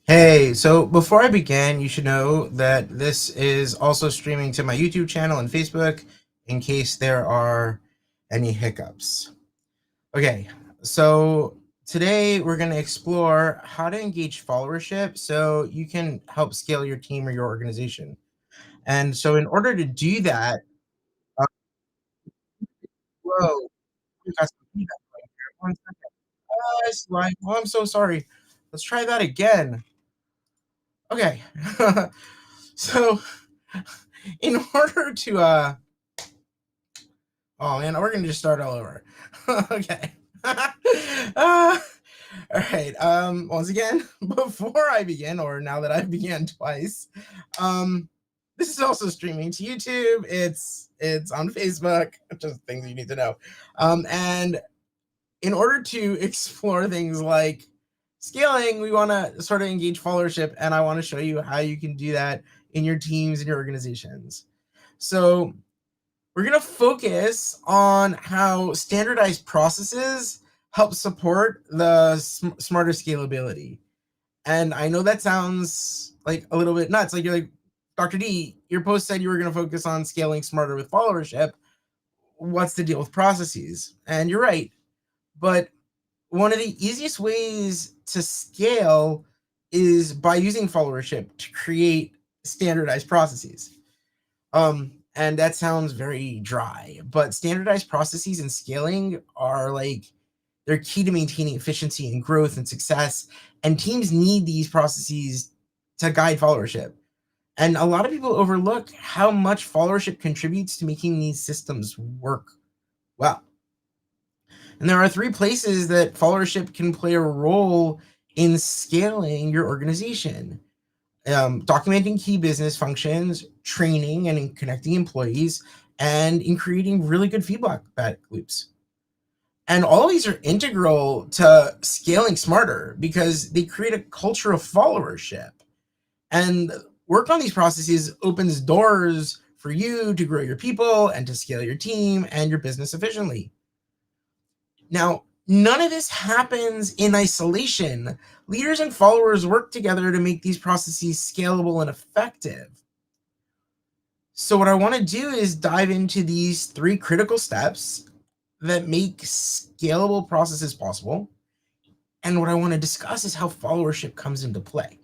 Hey, so before I begin, you should know that this is also streaming to my YouTube channel and Facebook in case there are any hiccups. Okay, so today we're going to explore how to engage followership so you can help scale your team or your organization. And so, in order to do that, uh, whoa, we got some feedback right here. 1 second. It's like, oh, I'm so sorry. Let's try that again. Okay. So, in order to oh man, we're gonna just start all over. Okay. All right. Once again, before I begin, or now that I've began twice, um, this is also streaming to YouTube. It's on Facebook. Just things you need to know. And in order to explore things like scaling, we want to sort of engage followership, and I want to show you how you can do that in your teams and your organizations. So we're going to focus on how standardized processes help support the smarter scalability. And I know that sounds like a little bit nuts. Like you're like, Dr. D, your post said you were going to focus on scaling smarter with followership. What's the deal with processes? And you're right. But one of the easiest ways to scale is by using followership to create standardized processes. And that sounds very dry, but standardized processes and scaling are like they're key to maintaining efficiency and growth and success. And teams need these processes to guide followership. And a lot of people overlook how much followership contributes to making these systems work well. And there are 3 places that followership can play a role in scaling your organization. Documenting key business functions, training and in connecting employees, and in creating really good feedback loops. And all these are integral to scaling smarter because they create a culture of followership. And work on these processes opens doors for you to grow your people and to scale your team and your business efficiently. Now, none of this happens in isolation. Leaders and followers work together to make these processes scalable and effective. So, what I want to do is dive into these 3 critical steps that make scalable processes possible. And what I want to discuss is how followership comes into play.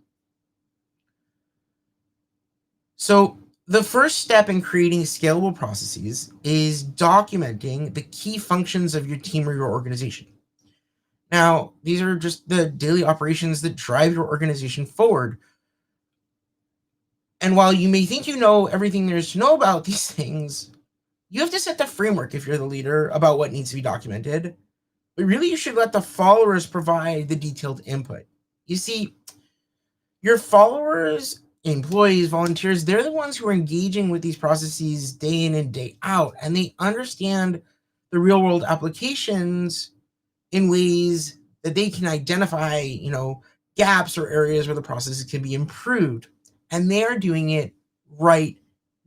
So, the first step in creating scalable processes is documenting the key functions of your team or your organization. Now, these are just the daily operations that drive your organization forward. And while you may think you know everything there is to know about these things, you have to set the framework if you're the leader about what needs to be documented. But really, you should let the followers provide the detailed input. You see, your followers, employees, volunteers, they're the ones who are engaging with these processes day in and day out, and they understand the real world applications in ways that they can identify, gaps or areas where the processes can be improved. And they are doing it right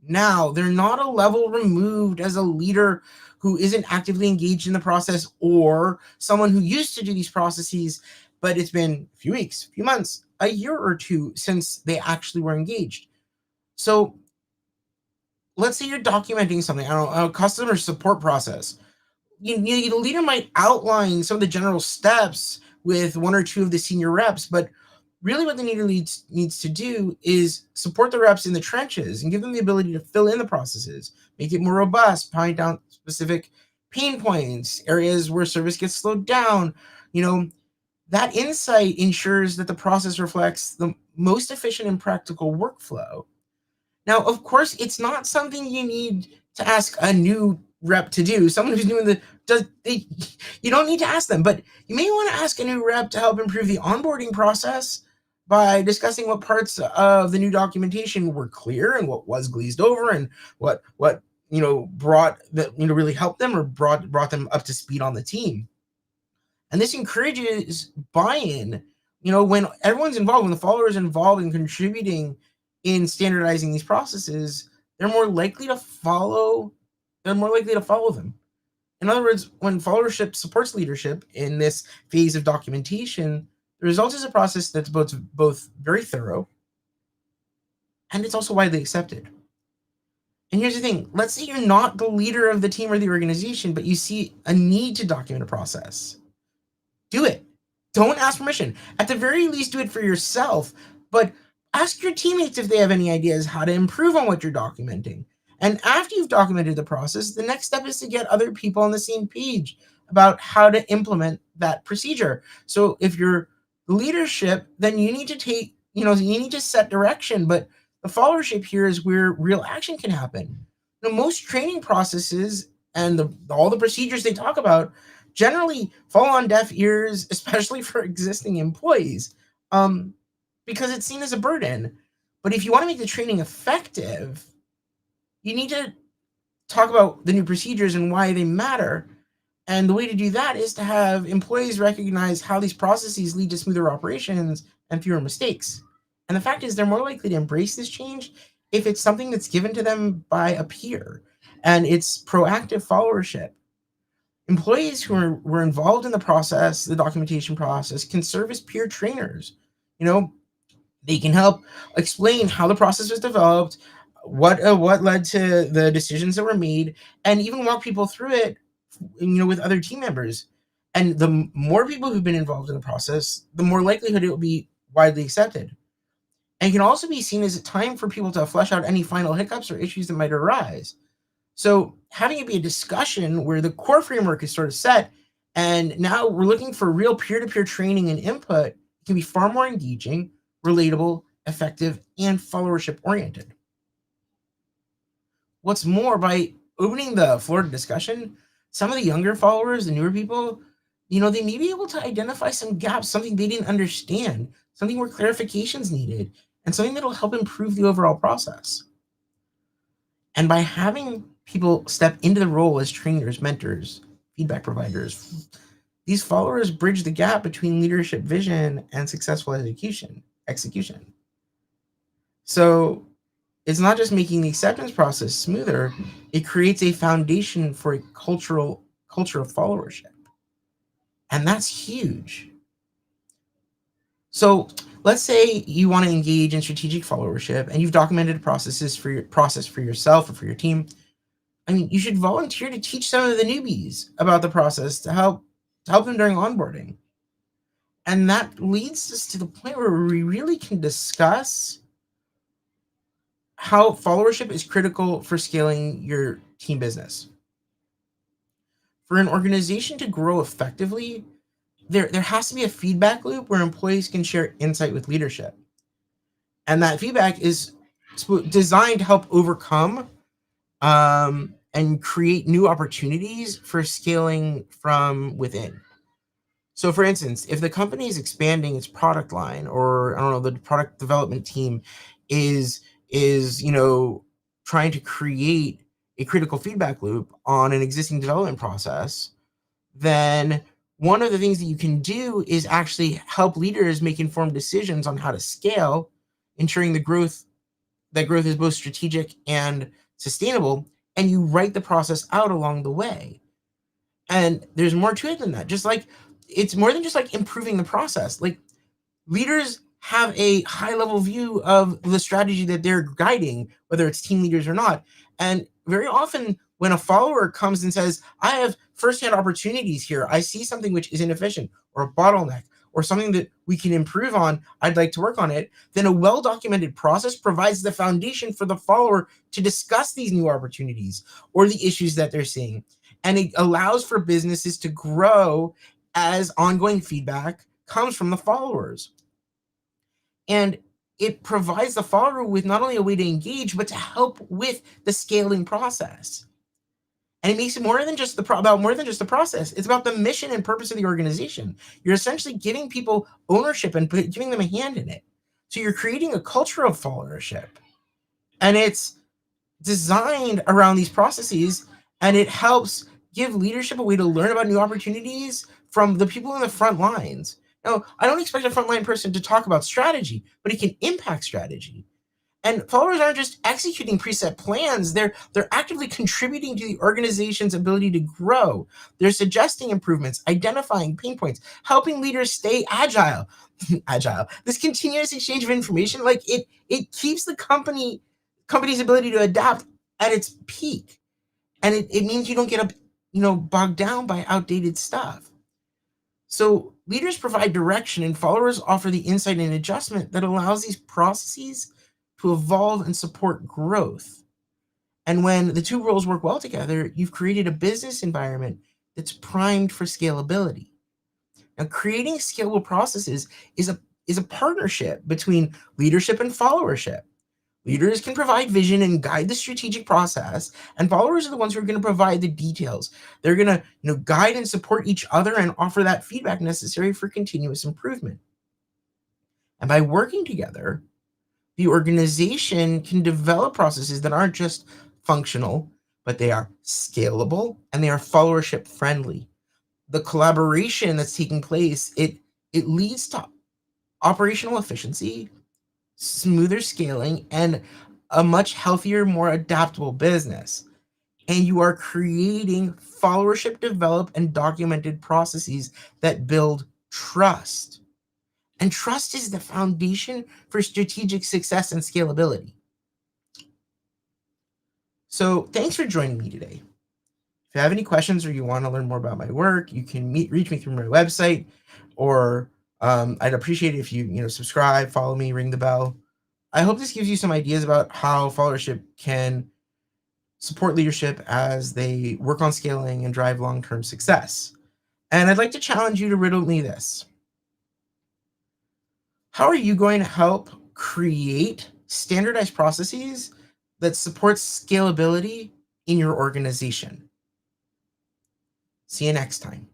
now. They're not a level removed as a leader who isn't actively engaged in the process or someone who used to do these processes, but it's been a few weeks, a few months, a year or two since they actually were engaged. So let's say you're documenting something, I don't know, a customer support process. The leader might outline some of the general steps with 1 or 2 of the senior reps, but really what the leader needs to do is support the reps in the trenches and give them the ability to fill in the processes, make it more robust, point out specific pain points, areas where service gets slowed down. That insight ensures that the process reflects the most efficient and practical workflow. Now, of course, it's not something you need to ask a new rep to do. Someone who's doing you don't need to ask them, but you may want to ask a new rep to help improve the onboarding process by discussing what parts of the new documentation were clear and what was glazed over and what brought that really helped them or brought them up to speed on the team. And this encourages buy-in. When everyone's involved, when the followers are involved in contributing in standardizing these processes, they're more likely to follow. They're more likely to follow them. In other words, when followership supports leadership in this phase of documentation, The result is a process that's both very thorough and it's also widely accepted. And here's the thing, let's say you're not the leader of the team or the organization, but you see a need to document a process. Do it. Don't ask permission. At the very least, do it for yourself, but ask your teammates if they have any ideas how to improve on what you're documenting. And after you've documented the process, the next step is to get other people on the same page about how to implement that procedure. So if you're leadership, then you need to you need to set direction, but the followership here is where real action can happen. Most training processes and all the procedures they talk about generally fall on deaf ears, especially for existing employees, um, because it's seen as a burden. But if you want to make the training effective, you need to talk about the new procedures and why they matter. And the way to do that is to have employees recognize how these processes lead to smoother operations and fewer mistakes. And the fact is, they're more likely to embrace this change if it's something that's given to them by a peer and it's proactive followership. Employees were involved in the process, the documentation process, can serve as peer trainers. You know, they can help explain how the process was developed, what led to the decisions that were made, and even walk people through it, with other team members. And the more people who've been involved in the process, the more likelihood it will be widely accepted. And it can also be seen as a time for people to flesh out any final hiccups or issues that might arise. So having it be a discussion where the core framework is sort of set, and now we're looking for real peer-to-peer training and input, can be far more engaging, relatable, effective, and followership oriented. What's more, by opening the floor to discussion, some of the younger followers, the newer people, they may be able to identify some gaps, something they didn't understand, something where clarification's needed, and something that'll help improve the overall process. And by having people step into the role as trainers, mentors, feedback providers, these followers bridge the gap between leadership vision and successful execution. So it's not just making the acceptance process smoother, it creates a foundation for a culture of followership. And that's huge. So let's say you want to engage in strategic followership and you've documented process for yourself or for your team. I mean, you should volunteer to teach some of the newbies about the process to help them during onboarding. And that leads us to the point where we really can discuss how followership is critical for scaling your team business. For an organization to grow effectively, there has to be a feedback loop where employees can share insight with leadership. And that feedback is designed to help overcome and create new opportunities for scaling from within. So for instance, if the company is expanding its product line, or I don't know, the product development team is trying to create a critical feedback loop on an existing development process, then one of the things that you can do is actually help leaders make informed decisions on how to scale, ensuring that growth is both strategic and sustainable, and you write the process out along the way. And there's more to it than that. Just like it's more than just like improving the process. Like, leaders have a high level view of the strategy that they're guiding, whether it's team leaders or not. And very often when a follower comes and says, I have firsthand opportunities here, I see something which is inefficient or a bottleneck or something that we can improve on, I'd like to work on it, then a well-documented process provides the foundation for the follower to discuss these new opportunities or the issues that they're seeing. And it allows for businesses to grow as ongoing feedback comes from the followers. And it provides the follower with not only a way to engage, but to help with the scaling process. And it makes it more than just the process. It's about the mission and purpose of the organization. You're essentially giving people ownership and giving them a hand in it. So you're creating a culture of followership. And it's designed around these processes, and it helps give leadership a way to learn about new opportunities from the people in the front lines. Now, I don't expect a frontline person to talk about strategy, but it can impact strategy. And followers aren't just executing preset plans, they're actively contributing to the organization's ability to grow. They're suggesting improvements, identifying pain points, helping leaders stay agile. Agile. This continuous exchange of information, like it keeps the company's ability to adapt at its peak. And it means you don't get bogged down by outdated stuff. So leaders provide direction and followers offer the insight and adjustment that allows these processes to evolve and support growth. And when the two roles work well together, you've created a business environment that's primed for scalability. Now, creating scalable processes is a partnership between leadership and followership. Leaders can provide vision and guide the strategic process, and followers are the ones who are going to provide the details. They're going to, guide and support each other and offer that feedback necessary for continuous improvement. And by working together, the organization can develop processes that aren't just functional, but they are scalable and they are followership friendly. The collaboration that's taking place, it leads to operational efficiency, smoother scaling, and a much healthier, more adaptable business. And you are creating followership developed and documented processes that build trust. And trust is the foundation for strategic success and scalability. So, thanks for joining me today. If you have any questions or you want to learn more about my work, you can reach me through my website, or I'd appreciate it if you subscribe, follow me, ring the bell. I hope this gives you some ideas about how followership can support leadership as they work on scaling and drive long-term success. And I'd like to challenge you to riddle me this. How are you going to help create standardized processes that support scalability in your organization? See you next time.